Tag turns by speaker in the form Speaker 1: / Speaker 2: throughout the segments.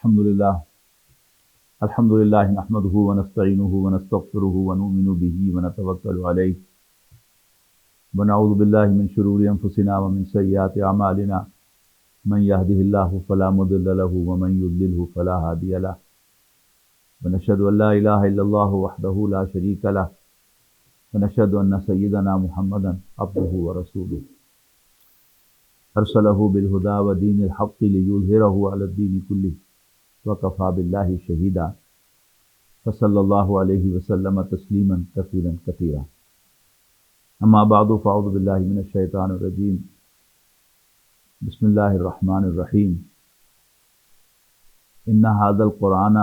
Speaker 1: الحمد للہ نحمده ونستعینه ونستغفره ونؤمن به ونتوکل علیہ ونعوذ باللہ من شرور انفسنا ومن سیئات اعمالنا من يهده الله فلا مضل له ومن يضلل فلا هادي له ونشهد ان لا اله الا الله وحده لا شريك له ونشهد ان سيدنا محمدا عبده ورسوله ارسله بالهدى ودين الحق ليظهره على الدين كله وكفى بالله شهيدا فصلى الله عليه وسلم تسليما كثيرا كثيرا اما بعد فاعوذ بالله من الشيطان الرجيم بسم الله الرحمن الرحيم ان هذا القرآن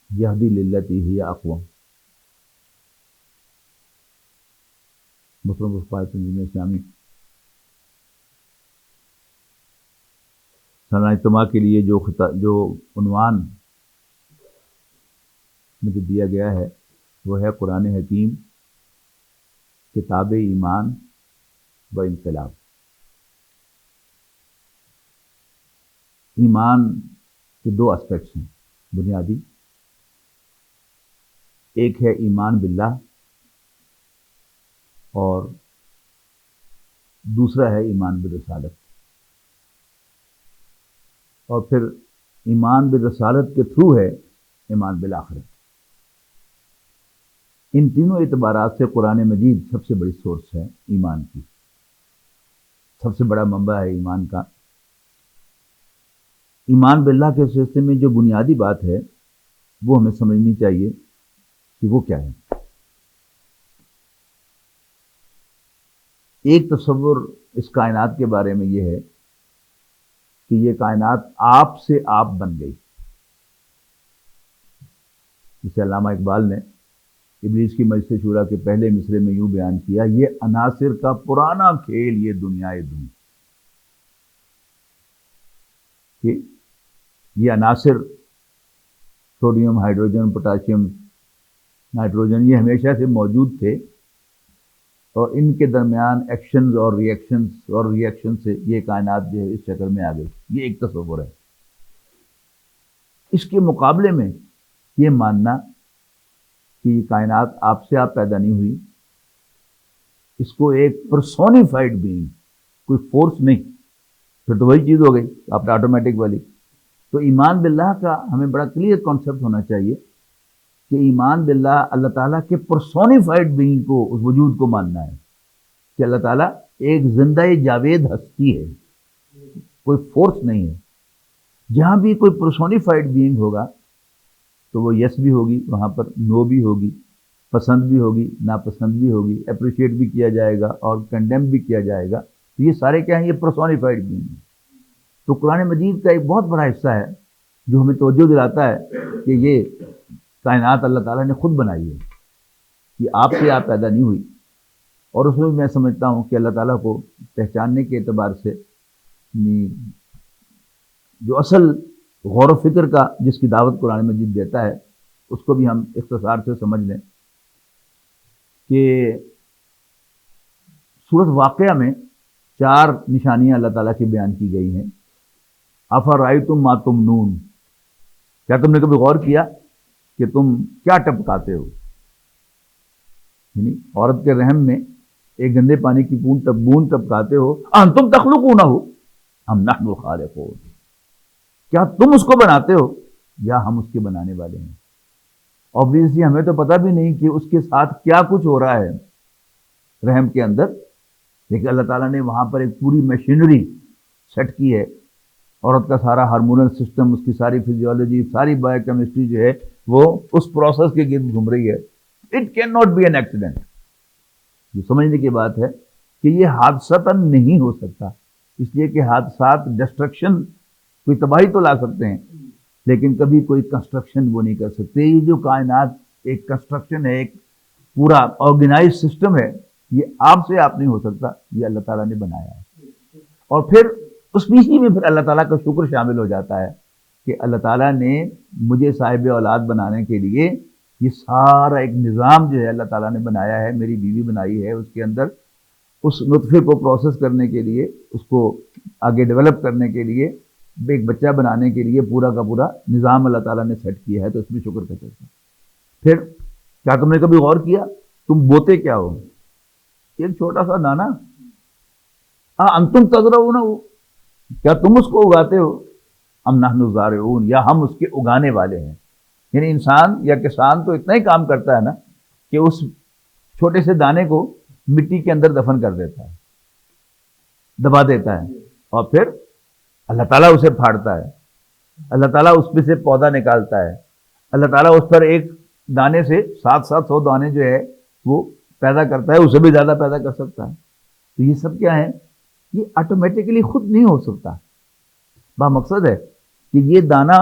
Speaker 1: يهدي للتي هي اقوم. محترم رفقائے تنظیم اسلامی، سالانہ اجتماع کے لیے جو عنوان مجھے دیا گیا ہے وہ ہے قرآن حکیم، کتاب ایمان و انقلاب. ایمان کے دو اسپیکٹس ہیں بنیادی. ایک ہے ایمان باللہ اور دوسرا ہے ایمان بالرسالت. اور پھر ایمان بالرسالت کے تھرو ہے ایمان بالآخرت. ان تینوں اعتبارات سے قرآن مجید سب سے بڑی سورس ہے ایمان کی، سب سے بڑا منبع ہے ایمان کا. ایمان باللہ کے سلسلے میں جو بنیادی بات ہے وہ ہمیں سمجھنی چاہیے کہ وہ کیا ہے. ایک تصور اس کائنات کے بارے میں یہ ہے کہ یہ کائنات آپ سے آپ بن گئی. جسے علامہ اقبال نے ابلیس کی مجلس شورا کے پہلے مصرے میں یوں بیان کیا، یہ عناصر کا پرانا کھیل یہ دنیا دھوں. کہ یہ عناصر سوڈیم، ہائیڈروجن، پوٹاشیم، نائٹروجن یہ ہمیشہ سے موجود تھے اور ان کے درمیان ایکشنز اور ریئیکشن سے یہ کائنات جو ہے اس شکل میں آ گئی. یہ ایک تصور ہے. اس کے مقابلے میں یہ ماننا کہ یہ کائنات آپ سے آپ پیدا نہیں ہوئی، اس کو ایک پرسونیفائڈ بینگ، کوئی فورس نہیں، پھر تو وہی چیز ہو گئی آپ آٹومیٹک والی. تو ایمان باللہ کا ہمیں بڑا کلیئر کانسیپٹ ہونا چاہیے کہ ایمان باللہ اللہ تعالیٰ کے پرسونیفائڈ بینگ کو، اس وجود کو ماننا ہے کہ اللہ تعالیٰ ایک زندہ جاوید ہستی ہے، کوئی فورس نہیں ہے. جہاں بھی کوئی پرسونیفائڈ بینگ ہوگا تو وہ یس بھی ہوگی، وہاں پر نو بھی ہوگی، پسند بھی ہوگی، ناپسند بھی ہوگی، اپریشیٹ بھی کیا جائے گا اور کنڈیم بھی کیا جائے گا. تو یہ سارے کیا ہیں؟ یہ پرسونیفائڈ بینگ ہیں. تو قرآن مجید کا ایک بہت بڑا حصہ ہے جو ہمیں توجہ دلاتا ہے کہ یہ کائنات اللہ تعالیٰ نے خود بنائی ہے، یہ آپ سے آپ پیدا نہیں ہوئی. اور اس میں سمجھتا ہوں کہ اللہ تعالیٰ کو پہچاننے کے اعتبار سے جو اصل غور و فکر کا جس کی دعوت قرآن مجید دیتا ہے اس کو بھی ہم اختصار سے سمجھ لیں کہ سورۃ واقعہ میں 4 نشانیاں اللہ تعالیٰ کی بیان کی گئی ہیں. افرأیتم ما تمنون، کیا تم نے کبھی غور کیا کہ تم کیا ٹپکاتے ہو؟ یعنی عورت کے رحم میں ایک گندے پانی کی بوند ٹپکاتے ہو. انتم تخلقونہ ام نحن الخالقون، کیا تم اس کو بناتے ہو یا ہم اس کے بنانے والے ہیں؟ obviously ہمیں تو پتہ بھی نہیں کہ اس کے ساتھ کیا کچھ ہو رہا ہے رحم کے اندر، لیکن اللہ تعالیٰ نے وہاں پر ایک پوری مشینری سیٹ کی ہے. عورت کا سارا ہارمونل سسٹم، اس کی ساری فزیولوجی، ساری بایو کیمسٹری جو ہے وہ اس پروسیس کے گرد گھوم رہی ہے. It can not be an accident. یہ سمجھنے کی بات ہے کہ یہ حادثتاً نہیں ہو سکتا، اس لیے کہ حادثات ڈسٹرکشن، کوئی تباہی تو لا سکتے ہیں لیکن کبھی کوئی کنسٹرکشن وہ نہیں کر سکتے. یہ جو کائنات ایک کنسٹرکشن ہے، ایک پورا آرگنائز سسٹم ہے، یہ آپ سے آپ نہیں ہو سکتا، یہ اللہ تعالیٰ نے بنایا ہے. اور پھر اس پیچھے میں پھر اللہ تعالیٰ کا شکر شامل ہو جاتا ہے کہ اللہ تعالیٰ نے مجھے صاحب اولاد بنانے کے لیے یہ سارا ایک نظام جو ہے اللہ تعالیٰ نے بنایا ہے، میری بیوی بنائی ہے، اس کے اندر اس نطفے کو پروسیس کرنے کے لیے، اس کو آگے ڈیولپ کرنے کے لیے ایک بچہ بنانے کے لیے پورا کا پورا نظام اللہ تعالیٰ نے سیٹ کیا ہے، تو اس میں شکر کا چلتا ہے۔ پھر کیا تم نے کبھی غور کیا تم بوتے کیا ہو؟ ایک چھوٹا سا دانا، انتم تزرعون، کیا تم اس کو اگاتے ہو؟ ام نحن الزارعون، یا ہم اس کے اگانے والے ہیں۔ یعنی انسان یا کسان تو اتنا ہی کام کرتا ہے نا کہ اس چھوٹے سے دانے کو مٹی کے اندر دفن کر دیتا ہے، دبا دیتا ہے، اور پھر اللہ تعالیٰ اسے پھاڑتا ہے، اللہ تعالیٰ اس میں سے پودا نکالتا ہے، اللہ تعالیٰ اس پر ایک دانے سے 700 دانے جو ہے وہ پیدا کرتا ہے، اسے بھی زیادہ پیدا کر سکتا ہے۔ تو یہ سب کیا ہے؟ یہ آٹومیٹکلی خود نہیں ہو سکتا۔ مقصد ہے کہ یہ دانا،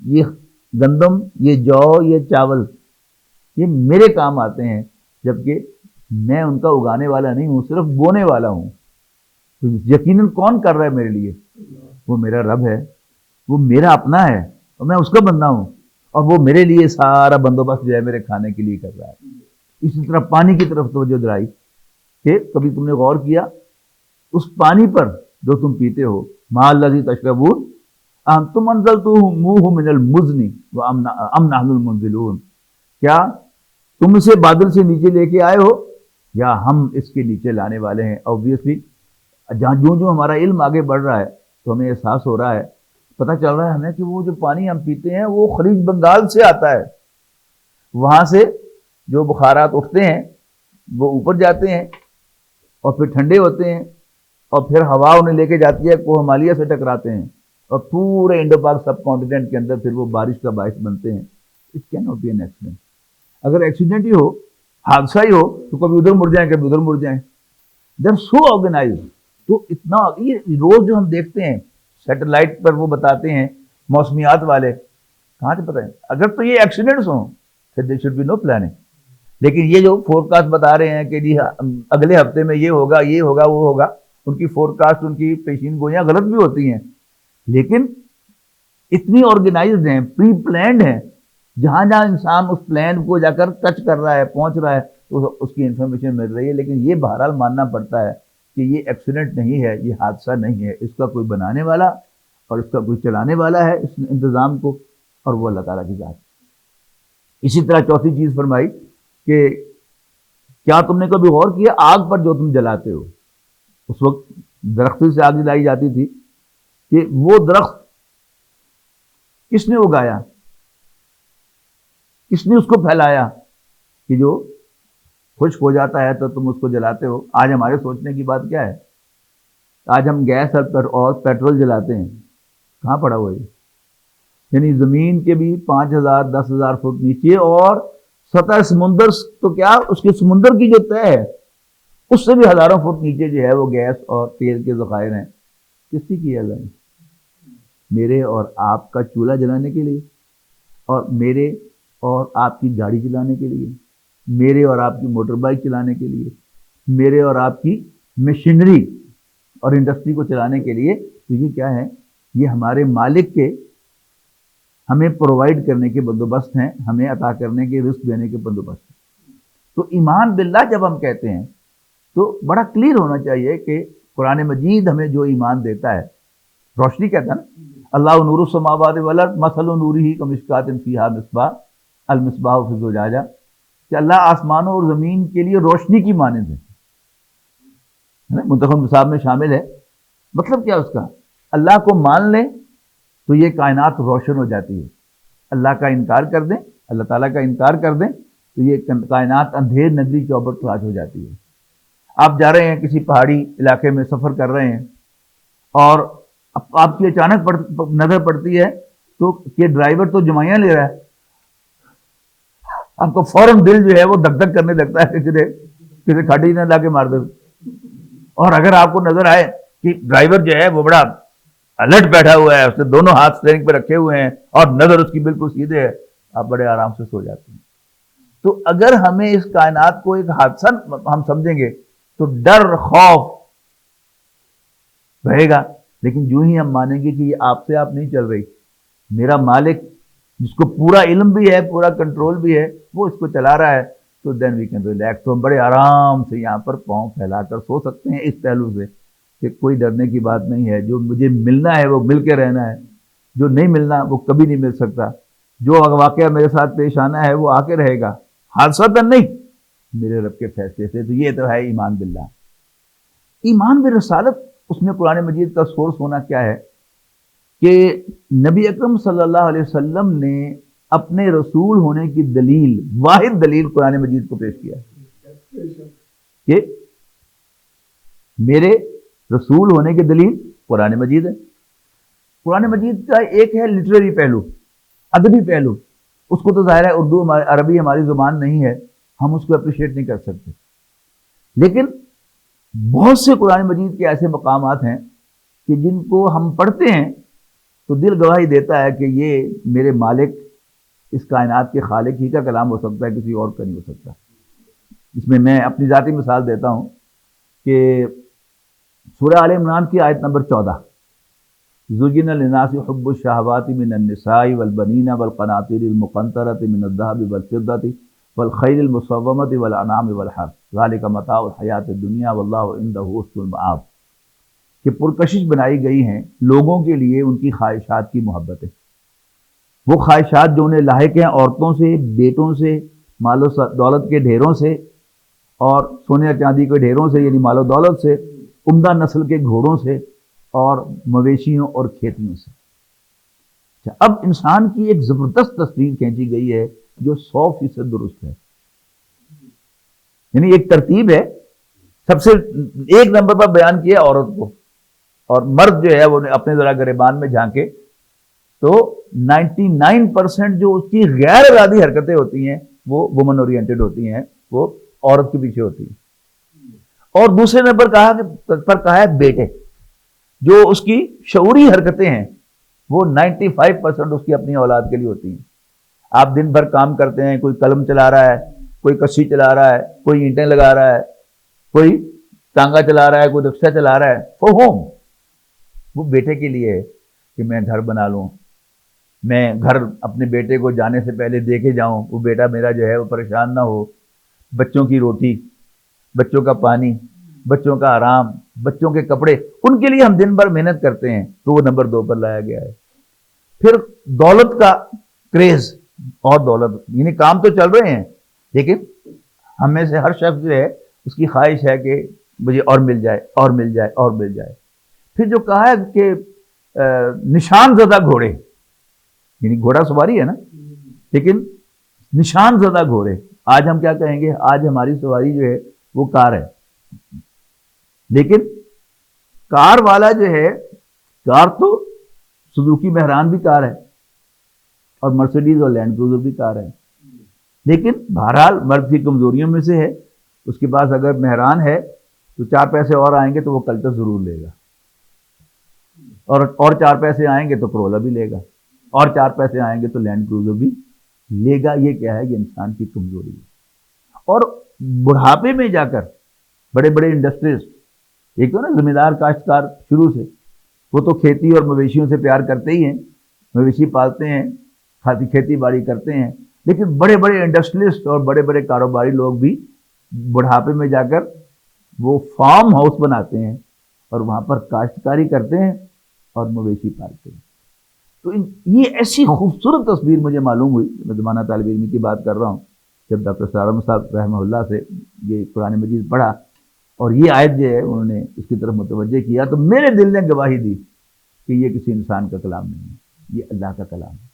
Speaker 1: یہ گندم، یہ جو، یہ چاول، یہ میرے کام آتے ہیں، جبکہ میں ان کا اگانے والا نہیں ہوں، صرف بونے والا ہوں۔ تو یقیناً کون کر رہا ہے میرے لیے؟ وہ میرا رب ہے، وہ میرا اپنا ہے اور میں اس کا بندہ ہوں، اور وہ میرے لیے سارا بندوبست جو ہے میرے کھانے کے لیے کر رہا ہے۔ اسی طرح پانی کی طرف توجہ دلائی کہ کبھی تم نے غور کیا اس پانی پر جو تم پیتے ہو، ما الذی تشربون انتم انزلتموہ من المزن ام نحن المنزلون، کیا تم اسے بادل سے نیچے لے کے آئے ہو یا ہم اس کے نیچے لانے والے ہیں؟ obviously جو ہمارا علم آگے بڑھ رہا ہے تو ہمیں احساس ہو رہا ہے، پتہ چل رہا ہے ہمیں کہ وہ جو پانی ہم پیتے ہیں وہ خلیج بنگال سے آتا ہے، وہاں سے جو بخارات اٹھتے ہیں وہ اوپر جاتے ہیں اور پھر ٹھنڈے ہوتے ہیں، اور پھر ہوا انہیں لے کے جاتی ہے، کوہ ہمالیہ سے ٹکراتے ہیں اور پورے انڈو پاک سب کانٹیننٹ کے اندر پھر وہ بارش کا باعث بنتے ہیں۔ It can not be an accident. اگر ایکسیڈنٹ ہی ہو، حادثہ ہی ہو، تو کبھی ادھر مڑ جائیں کبھی ادھر مڑ جائیں۔ They are so organise. تو اتنا یہ روز جو ہم دیکھتے ہیں سیٹلائٹ پر وہ بتاتے ہیں موسمیات والے، کہاں سے پتہ ہے؟ اگر تو یہ ایکسیڈنٹس ہوں پھر there should be no planning. لیکن یہ جو فور کاسٹ بتا رہے ہیں کہ جی اگلے ہفتے میں یہ ہوگا، یہ ہوگا، وہ ہوگا، ان کی فور کاسٹ، ان کی پیشین گوئیاں غلط بھی ہوتی ہیں، لیکن اتنی آرگنائزڈ ہیں، پری پلانڈ ہیں، جہاں جہاں انسان اس پلان کو جا کر ٹچ کر رہا ہے، پہنچ رہا ہے، تو اس کی انفارمیشن مل رہی ہے۔ لیکن یہ بہرحال ماننا پڑتا ہے کہ یہ ایکسیڈنٹ نہیں ہے، یہ حادثہ نہیں ہے، اس کا کوئی بنانے والا اور اس کا کوئی چلانے والا ہے اس انتظام کو، اور وہ اللہ تعالیٰ کی ذات۔ اسی طرح چوتھی چیز فرمائی کہ کیا تم نے کبھی غور کیا آگ پر جو تم جلاتے ہو؟ اس وقت درخت سے آگ جلائی جاتی تھی کہ وہ درخت کس نے اگایا، کس نے اس کو پھیلایا کہ جو خشک ہو جاتا ہے تو تم اس کو جلاتے ہو؟ آج ہمارے سوچنے کی بات کیا ہے؟ آج ہم گیس اور پیٹرول جلاتے ہیں، کہاں پڑا ہوا یہ؟ یعنی زمین کے بھی 5000 10,000 فٹ نیچے، اور سطح سمندر تو کیا اس کے سمندر کی جو طے ہے اس سے بھی ہزاروں فٹ نیچے جو ہے وہ گیس اور تیل کے ذخائر ہیں۔ کس کی کیا جائے؟ میرے اور آپ کا چولہا جلانے کے لیے، اور میرے اور آپ کی گاڑی چلانے کے لیے، میرے اور آپ کی موٹر بائک چلانے کے لیے، میرے اور آپ کی مشینری اور انڈسٹری کو چلانے کے لیے۔ تو یہ کیا ہے؟ یہ ہمارے مالک کے ہمیں پرووائڈ کرنے کے بندوبست ہیں، ہمیں عطا کرنے کے، رزق دینے کے بندوبست ہیں۔ تو ایمان باللہ جب ہم کہتے ہیں تو بڑا کلیئر ہونا چاہیے کہ قرآن مجید ہمیں جو ایمان دیتا ہے، روشنی کہتا ہے نا، اللہ نور السماوات والارض مثل نورہ کمشکات فیہا مصباح المصباح فی زجاجہ، کہ اللہ آسمانوں اور زمین کے لیے روشنی کی مانند ہے، منتخب نصاب میں شامل ہے۔ مطلب کیا اس کا؟ اللہ کو مان لیں تو یہ کائنات روشن ہو جاتی ہے، اللہ کا انکار کر دیں، اللہ تعالیٰ کا انکار کر دیں تو یہ کائنات اندھیر نگری چوبٹ تلاش ہو جاتی ہے۔ آپ جا رہے ہیں کسی پہاڑی علاقے میں، سفر کر رہے ہیں، اور آپ کی اچانک نظر پڑتی ہے تو یہ ڈرائیور تو جمائیاں لے رہا ہے، آپ کو فوراً دل جو ہے وہ دھک دھک کرنے لگتا ہے کہ کسی کھاڑی نہ لا کے مار دے۔ اور اگر آپ کو نظر آئے کہ ڈرائیور جو ہے وہ بڑا الرٹ بیٹھا ہوا ہے، اس نے دونوں ہاتھ اسٹیئرنگ پہ رکھے ہوئے ہیں اور نظر اس کی بالکل سیدھے ہے، آپ بڑے آرام سے سو جاتے ہیں۔ تو اگر ہمیں اس کائنات کو ایک حادثہ ہم سمجھیں گے تو ڈر، خوف رہے گا، لیکن جو ہی ہم مانیں گے کہ یہ آپ سے آپ نہیں چل رہی، میرا مالک جس کو پورا علم بھی ہے، پورا کنٹرول بھی ہے، وہ اس کو چلا رہا ہے، تو دین وی کین ریلیکس۔ تو ہم بڑے آرام سے یہاں پر پاؤں پھیلا کر سو سکتے ہیں اس پہلو سے کہ کوئی ڈرنے کی بات نہیں ہے، جو مجھے ملنا ہے وہ مل کے رہنا ہے، جو نہیں ملنا وہ کبھی نہیں مل سکتا، جو واقعہ میرے ساتھ پیش آنا ہے وہ آ کے رہے گا، حادثہ نہیں، میرے رب کے فیصلے سے۔ تو یہ تو ہے ایمان باللہ۔ ایمان بالرسالت، اس میں قرآن مجید کا سورس ہونا کیا ہے کہ نبی اکرم صلی اللہ علیہ وسلم نے اپنے رسول ہونے کی دلیل، واحد دلیل قرآن مجید کو پیش کیا کہ میرے رسول ہونے کی دلیل قرآن مجید ہے۔ قرآن مجید کا ایک ہے لٹریری پہلو، ادبی پہلو، اس کو تو ظاہر ہے اردو عربی ہماری زبان نہیں ہے، ہم اس کو اپریشیٹ نہیں کر سکتے، لیکن بہت سے قرآن مجید کے ایسے مقامات ہیں کہ جن کو ہم پڑھتے ہیں تو دل گواہی دیتا ہے کہ یہ میرے مالک، اس کائنات کے خالق ہی کا کلام ہو سکتا ہے، کسی اور کا نہیں ہو سکتا۔ اس میں اپنی ذاتی مثال دیتا ہوں کہ سورہ آل عمران کی آیت نمبر 14، زُيِّنَ لِلنَّاسِ حُبُّ الشَّهَوَاتِ مِنَ النِّسَاءِ وَالْبَنِينَ وَالْقَنَاطِيرِ الْمُقَنطَرَةِ مِنَ الذَّهَبِ وَالْفِضَّةِ وَالْخَيْلِ الْمُسَوَّمَةِ وَالْأَنْعَامِ وَالْحَرْثِ ذَلِكَ مَتَاعُ الْحَيَاةِ الدُّنْيَا وَاللَّهُ عِندَهُ حُسْنُ الْمَآبِ، کہ پرکشش بنائی گئی ہیں لوگوں کے لیے ان کی خواہشات کی محبتیں، وہ خواہشات جو انہیں لاحق ہیں عورتوں سے، بیٹوں سے، مال و دولت کے ڈھیروں سے، اور سونے چاندی کے ڈھیروں سے، یعنی مال و دولت سے، عمدہ نسل کے گھوڑوں سے، اور مویشیوں اور کھیتیوں سے۔ اب انسان کی ایک زبردست تصویر کھینچی گئی ہے جو 100% درست ہے، یعنی ایک ترتیب ہے، سب سے ایک نمبر پر بیان کیا عورت کو، اور مرد جو ہے وہ اپنے ذرا گریبان میں جھانکے تو 99% جو اس کی غیر ارادی حرکتیں ہوتی ہیں وہ وومن اورینٹڈ ہوتی ہیں، وہ عورت کے پیچھے ہوتی ہیں۔ اور دوسرے نمبر کہا ہے بیٹے، جو اس کی شعوری حرکتیں ہیں وہ 95% اس کی اپنی اولاد کے لیے ہوتی ہیں۔ آپ دن بھر کام کرتے ہیں، کوئی قلم چلا رہا ہے، کوئی کسی چلا رہا ہے، کوئی اینٹیں لگا رہا ہے، کوئی ٹانگا چلا رہا ہے، کوئی رکشہ چلا رہا ہے، فور ہوم، وہ بیٹے کے لیے ہے کہ میں گھر بنا لوں، میں گھر اپنے بیٹے کو جانے سے پہلے دے کے جاؤں، وہ بیٹا میرا جو ہے وہ پریشان نہ ہو، بچوں کی روٹی، بچوں کا پانی، بچوں کا آرام، بچوں کے کپڑے، ان کے لیے ہم دن بھر محنت کرتے ہیں، تو وہ نمبر 2 پر لایا گیا ہے۔ پھر دولت کا کریز، اور دولت، یعنی کام تو چل رہے ہیں لیکن ہم میں سے ہر شخص جو ہے اس کی خواہش ہے کہ مجھے اور مل جائے، اور مل جائے، اور مل جائے۔ پھر جو کہا ہے کہ نشان زدہ گھوڑے، یعنی گھوڑا سواری ہے نا، لیکن نشان زدہ گھوڑے، آج ہم کیا کہیں گے، آج ہماری سواری جو ہے وہ کار ہے، لیکن کار والا جو ہے، کار تو سوزوکی مہران بھی کار ہے، اور مرسیڈیز اور لینڈ کروزر بھی کار ہے، لیکن بہرحال مرد کی کمزوریوں میں سے ہے، اس کے پاس اگر مہران ہے تو 4 پیسے اور آئیں گے تو وہ کلٹس ضرور لے گا، اور 4 پیسے آئیں گے تو کرولا بھی لے گا، اور 4 پیسے آئیں گے تو لینڈ کروزر بھی لے گا۔ یہ کیا ہے، یہ انسان کی کمزوری ہے۔ اور بڑھاپے میں جا کر بڑے بڑے انڈسٹریز، ایک تو نا ذمہ دار کاشتکار شروع سے، وہ تو کھیتی اور مویشیوں سے پیار کرتے ہی ہیں، مویشی پالتے ہیں، کھیتی باڑی کرتے ہیں، لیکن بڑے بڑے انڈسٹریلسٹ اور بڑے بڑے کاروباری لوگ بھی بڑھاپے میں جا کر وہ فارم ہاؤس بناتے ہیں اور وہاں پر کاشتکاری کرتے ہیں اور مویشی پالتے ہیں۔ تو یہ ایسی خوبصورت تصویر مجھے معلوم ہوئی، میں زمانہ طالب علمی کی بات کر رہا ہوں، جب ڈاکٹر سارم صاحب رحمہ اللہ سے یہ قرآن مجید پڑھا اور یہ آیت جو ہے انہوں نے اس کی طرف متوجہ کیا، تو میرے دل نے گواہی دی کہ یہ کسی انسان کا کلام نہیں ہے، یہ اللہ کا کلام ہے۔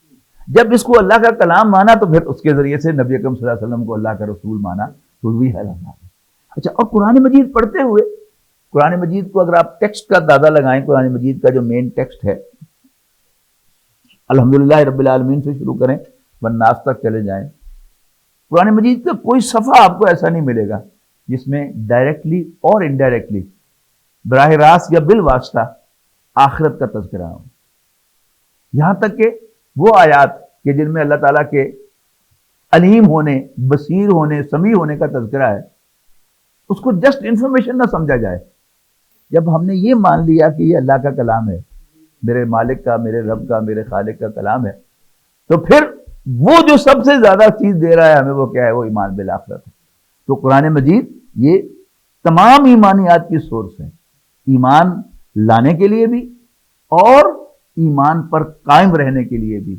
Speaker 1: جب اس کو اللہ کا کلام مانا تو پھر اس کے ذریعے سے نبی اکرم صلی اللہ علیہ وسلم کو اللہ کا رسول مانا، تو بھی ہے اللہ۔ اچھا، اور قرآن مجید پڑھتے ہوئے، قرآن مجید کو اگر آپ ٹیکسٹ کا اندازہ لگائیں، قرآن مجید کا جو مین ٹیکسٹ ہے، الحمدللہ رب العالمین سے شروع کریں والناس تک چلے جائیں، قرآن مجید کا کوئی صفحہ آپ کو ایسا نہیں ملے گا جس میں ڈائریکٹلی اور انڈائریکٹلی، براہ راست یا بالواسطہ آخرت کا تذکرہ ہو۔ یہاں تک کہ وہ آیات کہ جن میں اللہ تعالیٰ کے علیم ہونے، بصیر ہونے، سمیع ہونے کا تذکرہ ہے، اس کو جسٹ انفارمیشن نہ سمجھا جائے۔ جب ہم نے یہ مان لیا کہ یہ اللہ کا کلام ہے، میرے مالک کا، میرے رب کا، میرے خالق کا کلام ہے، تو پھر وہ جو سب سے زیادہ چیز دے رہا ہے ہمیں، وہ کیا ہے، وہ ایمان بالآخرت ہے۔ تو قرآن مجید یہ تمام ایمانیات کی سورس ہے، ایمان لانے کے لیے بھی اور ایمان پر قائم رہنے کے لیے بھی۔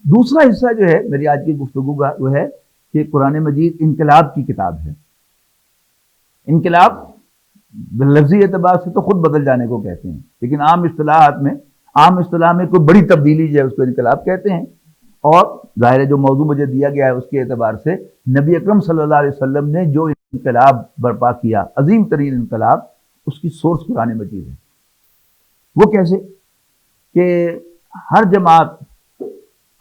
Speaker 1: دوسرا حصہ جو ہے میری آج کی گفتگو کا وہ ہے کہ قرآن مجید انقلاب کی کتاب ہے۔ انقلاب لفظی اعتبار سے تو خود بدل جانے کو کہتے ہیں، لیکن عام اصطلاح میں کوئی بڑی تبدیلی جو ہے اس کو انقلاب کہتے ہیں۔ اور ظاہر ہے جو موضوع مجھے دیا گیا ہے اس کے اعتبار سے نبی اکرم صلی اللہ علیہ وسلم نے جو انقلاب برپا کیا، عظیم ترین انقلاب، اس کی سورس قرآن مجید ہے۔ وہ کیسے کہ ہر جماعت،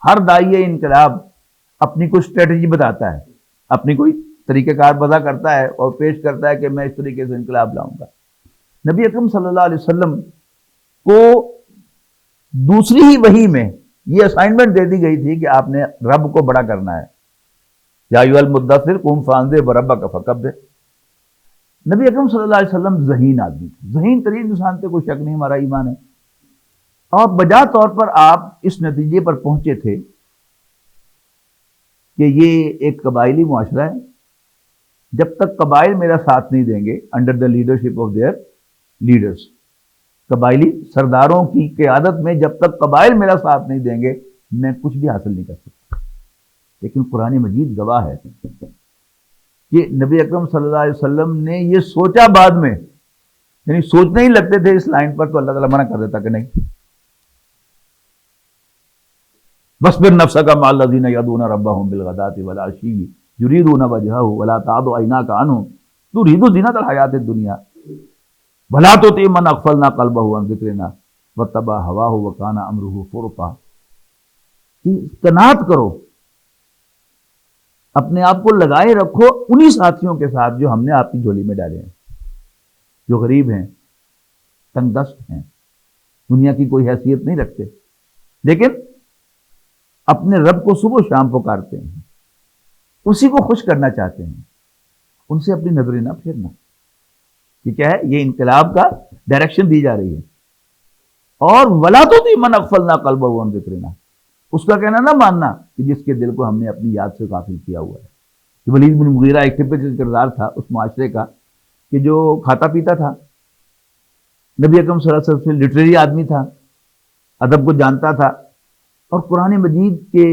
Speaker 1: ہر داعیہ انقلاب اپنی کوئی اسٹریٹجی بتاتا ہے، اپنی کوئی طریقہ کار وضع کرتا ہے اور پیش کرتا ہے کہ میں اس طریقے سے انقلاب لاؤں گا۔ نبی اکرم صلی اللہ علیہ وسلم کو دوسری ہی وحی میں یہ اسائنمنٹ دے دی گئی تھی کہ آپ نے رب کو بڑا کرنا ہے۔ یا ایھا المدثر قم فانذر وربک فکبر۔ نبی اکرم صلی اللہ علیہ وسلم ذہین آدمی تھے، ذہین ترین انسان تھے، کوئی شک نہیں، ہمارا ایمان ہے۔ اور بجا طور پر آپ اس نتیجے پر پہنچے تھے کہ یہ ایک قبائلی معاشرہ ہے، جب تک قبائل میرا ساتھ نہیں دیں گے، under the leadership of their leaders, قبائلی سرداروں کی قیادت میں جب تک قبائل میرا ساتھ نہیں دیں گے میں کچھ بھی حاصل نہیں کر سکتا۔ لیکن قرآن مجید گواہ ہے کہ نبی اکرم صلی اللہ علیہ وسلم نے یہ سوچا بعد میں، یعنی سوچنے ہی لگتے تھے اس لائن پر تو اللہ تعالیٰ منع کر دیتا کہ نہیں، وَاصْبِرْ نَفْسَكَ مَعَ الَّذِينَ يَدْعُونَ رَبَّهُمْ بِالْغَدَاةِ وَالْعَشِيِّ يُرِيدُونَ وَجْهَهُ وَلَا تَعْدُ عَيْنَاكَ عَنْهُمْ تُرِيدُ زِينَةَ الْحَيَاةِ الدُّنْيَا وَلَا تُطِعْ مَنْ أَغْفَلْنَا قَلْبَهُ عَنْ ذِكْرِنَا وَاتَّبَعَ هَوَاهُ وَكَانَ أَمْرُهُ فُرُطًا۔ کہ قناعت کرو، اپنے آپ کو لگائے رکھو انہی ساتھیوں کے ساتھ جو ہم نے آپ کی جھولی میں ڈالے ہیں، جو غریب ہیں، تنگ دست ہیں، دنیا کی کوئی حیثیت نہیں رکھتے، لیکن اپنے رب کو صبح و شام پکارتے ہیں، اسی کو خوش کرنا چاہتے ہیں، ان سے اپنی نظریں نہ پھیرنا۔ یہ کیا ہے؟ یہ انقلاب کا ڈائریکشن دی جا رہی ہے۔ اور وَلَا تُطِعْ مَنْ أَغْفَلْنَا قَلْبَهُ عَنْ ذِكْرِنَا، اس کا کہنا نہ ماننا کہ جس کے دل کو ہم نے اپنی یاد سے غافل کیا ہوا ہے۔ کہ ولید بن مغیرہ ایک ٹپکل کردار تھا اس معاشرے کا کہ جو کھاتا پیتا تھا، نبی اکرم صلی اللہ علیہ وسلم سے لٹریری آدمی تھا، ادب کو جانتا تھا، اور قرآن مجید کے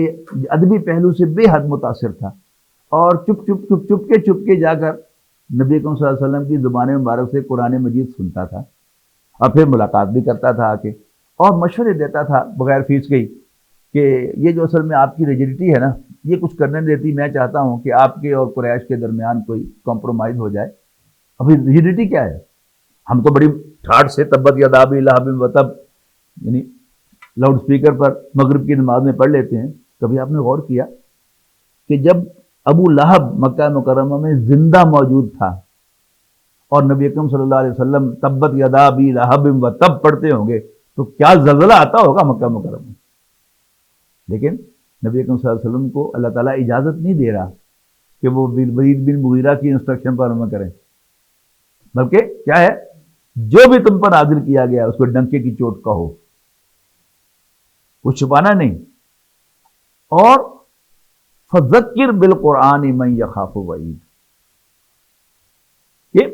Speaker 1: ادبی پہلو سے بے حد متاثر تھا، اور چپ کے جا کر نبی اکرم صلی اللہ علیہ وسلم کی زبان مبارک سے قرآن مجید سنتا تھا، اور پھر ملاقات بھی کرتا تھا آ کے، اور مشورے دیتا تھا بغیر فیس کے کہ یہ جو اصل میں آپ کی ریجیڈیٹی ہے نا، یہ کچھ کرنے نہیں دیتی، میں چاہتا ہوں کہ آپ کے اور قریش کے درمیان کوئی کمپرومائز ہو جائے۔ ابھی ریجیڈیٹی کیا ہے؟ ہم تو بڑی ٹھاٹ سے تبت یدا ابی لہب وتب یعنی لاؤڈ سپیکر پر مغرب کی نماز میں پڑھ لیتے ہیں۔ کبھی آپ نے غور کیا کہ جب ابو لہب مکہ مکرمہ میں زندہ موجود تھا اور نبی اکرم صلی اللہ علیہ وسلم تبت یدا ابی لہب وتب پڑھتے ہوں گے تو کیا زلزلہ آتا ہوگا مکہ مکرمہ میں؟ لیکن نبی اکرم صلی اللہ علیہ وسلم کو اللہ تعالیٰ اجازت نہیں دے رہا کہ وہ ولید بن مغیرہ کی انسٹرکشن پر عمل کریں، بلکہ کیا ہے؟ جو بھی تم پر نازل کیا گیا اس کو ڈنکے کی چوٹ کہو، کچھ چھپانا نہیں۔ اور فذکر بالقرآن من یخاف وعید، کہ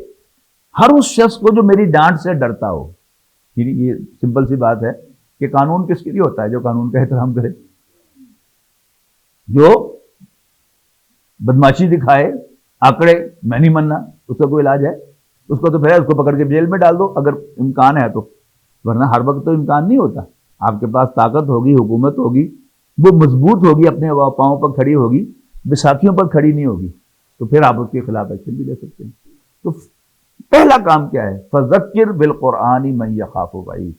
Speaker 1: ہر اس شخص کو جو میری ڈانٹ سے ڈرتا ہو۔ یہ سمپل سی بات ہے کہ قانون کس کے لیے ہوتا ہے؟ جو قانون کا احترام کرے، جو بدماشی دکھائے، آکڑے میں نہیں ماننا، اس کا کوئی علاج ہے؟ اس کو تو پھر اس کو پکڑ کے جیل میں ڈال دو اگر امکان ہے تو، ورنہ ہر وقت تو امکان نہیں ہوتا۔ آپ کے پاس طاقت ہوگی، حکومت ہوگی، وہ مضبوط ہوگی، اپنے پاؤں پر کھڑی ہوگی، بیساکھیوں پر کھڑی نہیں ہوگی، تو پھر آپ اس کے خلاف ایکشن بھی لے سکتے ہیں۔ تو پہلا کام کیا ہے؟ فذکر بالقرآن من یخاف وعید،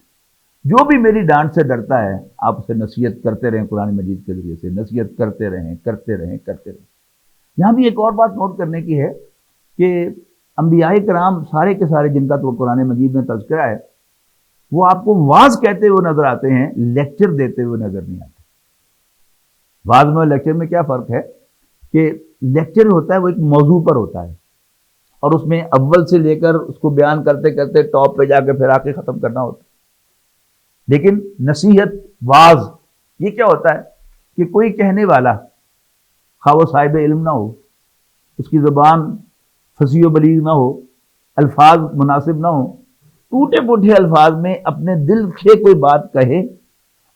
Speaker 1: جو بھی میری ڈانٹ سے ڈرتا ہے آپ اسے نصیحت کرتے رہیں، قرآن مجید کے ذریعے سے نصیحت کرتے رہیں۔ یہاں بھی ایک اور بات نوٹ کرنے کی ہے کہ انبیاء کرام سارے کے سارے جن کا تو قرآن مجید میں تذکرہ ہے، وہ آپ کو واعظ کہتے ہوئے نظر آتے ہیں، لیکچر دیتے ہوئے نظر نہیں آتے۔ واعظ میں اور لیکچر میں کیا فرق ہے؟ کہ لیکچر ہوتا ہے وہ ایک موضوع پر ہوتا ہے، اور اس میں اول سے لے کر اس کو بیان کرتے کرتے ٹاپ پہ جا کے پھر آ کے ختم کرنا ہوتا ہے۔ لیکن نصیحت، واعظ، یہ کیا ہوتا ہے کہ کوئی کہنے والا، خواہ وہ صاحب علم نہ ہو، اس کی زبان فصیح و بلیغ نہ ہو، الفاظ مناسب نہ ہو، ٹوٹے پھوٹے الفاظ میں اپنے دل سے کوئی بات کہے،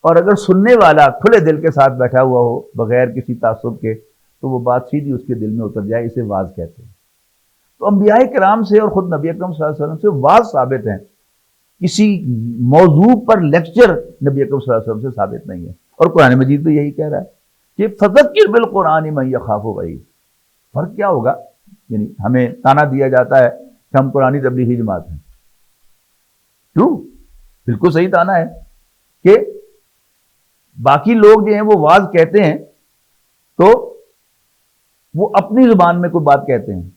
Speaker 1: اور اگر سننے والا کھلے دل کے ساتھ بیٹھا ہوا ہو بغیر کسی تعصب کے، تو وہ بات سیدھی اس کے دل میں اتر جائے، اسے واز کہتے ہیں۔ تو انبیاء کرام سے اور خود نبی اکرم صلی اللہ علیہ وسلم سے واز ثابت ہیں، کسی موضوع پر لیکچر نبی اکرم صلی اللہ علیہ وسلم سے ثابت نہیں ہے۔ اور قرآن مجید تو یہی کہہ رہا ہے کہ فذکر بالقرآن من یخاف وعید۔ فرق کیا ہوگا؟ یعنی ہمیں تانا دیا جاتا ہے کہ ہم قرآنی تبلیغی جماعت ہیں، کیوں؟ بالکل صحیح تانا ہے کہ باقی لوگ جو ہیں وہ واز کہتے ہیں تو وہ اپنی زبان میں کوئی بات کہتے ہیں۔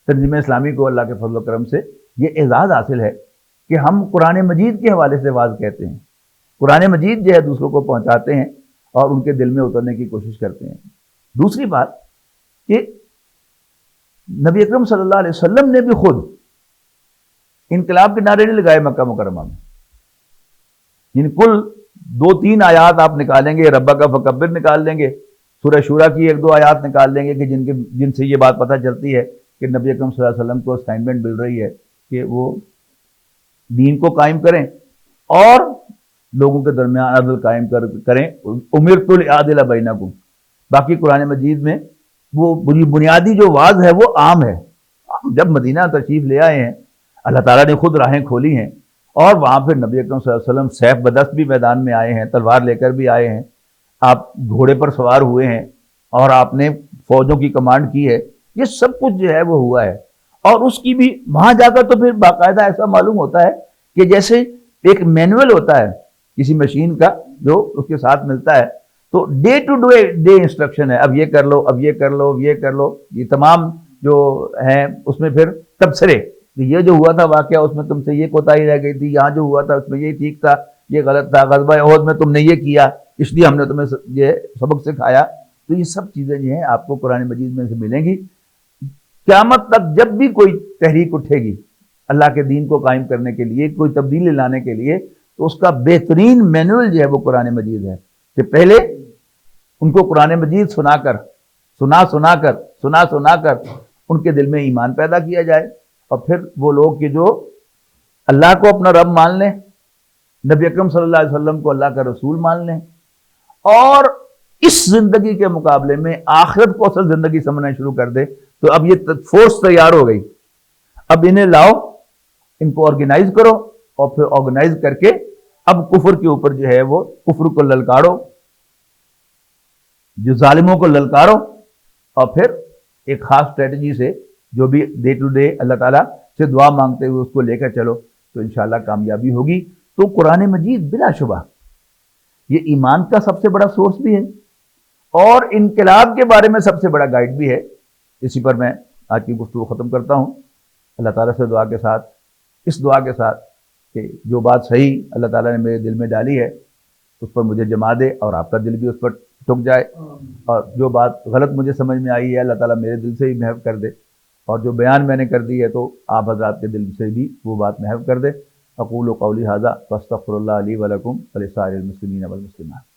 Speaker 1: تنظیم اسلامی کو اللہ کے فضل و کرم سے یہ اعزاز حاصل ہے کہ ہم قرآن مجید کے حوالے سے واز کہتے ہیں، قرآن مجید جو ہے دوسروں کو پہنچاتے ہیں اور ان کے دل میں اترنے کی کوشش کرتے ہیں۔ دوسری بات کہ نبی اکرم صلی اللہ علیہ وسلم نے بھی خود انقلاب کے نعرے نہیں لگائے مکہ مکرمہ میں، یعنی کل 2-3 آیات آپ نکالیں گے، ربہ کا فکبر نکال لیں گے، سورہ شورا کی 1-2 آیات نکال لیں گے کہ جن سے یہ بات پتہ چلتی ہے کہ نبی اکرم صلی اللہ علیہ وسلم کو اسائنمنٹ مل رہی ہے کہ وہ دین کو قائم کریں اور لوگوں کے درمیان عدل قائم کریں۔ امرت لأعدل بینکم۔ باقی قرآن مجید میں وہ بنیادی جو واز ہے وہ عام ہے۔ جب مدینہ تشریف لے آئے ہیں، اللہ تعالیٰ نے خود راہیں کھولی ہیں، اور وہاں پھر نبی اکرم صلی اللہ علیہ وسلم سیف بدست بھی میدان میں آئے ہیں، تلوار لے کر بھی آئے ہیں، آپ گھوڑے پر سوار ہوئے ہیں اور آپ نے فوجوں کی کمانڈ کی ہے، یہ سب کچھ جو ہے وہ ہوا ہے۔ اور اس کی بھی وہاں جا کر تو پھر باقاعدہ ایسا معلوم ہوتا ہے کہ جیسے ایک مینول ہوتا ہے کسی مشین کا جو اس کے ساتھ ملتا ہے، تو ڈے ٹو ڈے انسٹرکشن ہے، اب یہ کر لو، اب یہ کر لو، اب یہ کر لو، یہ تمام جو ہیں اس میں پھر تبصرے کہ یہ جو ہوا تھا واقعہ اس میں تم سے یہ کوتاہی رہ گئی تھی، یہاں جو ہوا تھا اس میں یہ ٹھیک تھا، یہ غلط تھا، غزوہ احد میں تم نے یہ کیا اس لیے ہم نے تمہیں یہ سبق سکھایا۔ تو یہ سب چیزیں جو ہیں آپ کو قرآن مجید میں سے ملیں گی۔ قیامت تک جب بھی کوئی تحریک اٹھے گی اللہ کے دین کو قائم کرنے کے لیے، کوئی تبدیلی لانے کے لیے، تو اس کا بہترین مینول جو ہے وہ قرآن مجید ہے کہ پہلے ان کو قرآن مجید سنا کر ان کے دل میں ایمان پیدا کیا جائے، اور پھر وہ لوگ کہ جو اللہ کو اپنا رب مان لیں، نبی اکرم صلی اللہ علیہ وسلم کو اللہ کا رسول مان لیں، اور اس زندگی کے مقابلے میں آخرت کو اصل زندگی سمجھنا شروع کر دے، تو اب یہ فورس تیار ہو گئی، اب انہیں لاؤ، ان کو آرگنائز کرو، اور پھر آرگنائز کر کے اب کفر کے اوپر جو ہے وہ کفر کو للکارو، جو ظالموں کو للکارو، اور پھر ایک خاص اسٹریٹجی سے جو بھی ڈے ٹو ڈے اللہ تعالیٰ سے دعا مانگتے ہوئے اس کو لے کر چلو، تو انشاءاللہ کامیابی ہوگی۔ تو قرآن مجید بلا شبہ یہ ایمان کا سب سے بڑا سورس بھی ہے اور انقلاب کے بارے میں سب سے بڑا گائیڈ بھی ہے۔ اسی پر میں آج کی گفتگو ختم کرتا ہوں، اللہ تعالیٰ سے دعا کے ساتھ، اس دعا کے ساتھ کہ جو بات صحیح اللہ تعالیٰ نے میرے دل میں ڈالی ہے اس پر مجھے جما دے، اور آپ کا دل بھی اس پر ٹک جائے، اور جو بات غلط مجھے سمجھ میں آئی ہے اللہ تعالیٰ میرے دل سے ہی محو کر دے، اور جو بیان میں نے کر دی ہے تو آپ حضرات کے دل سے بھی وہ بات محو کر دے۔ اقول قولی ھذا واستغفر اللہ لی ولکم ولسائر المسلمین والمسلمات۔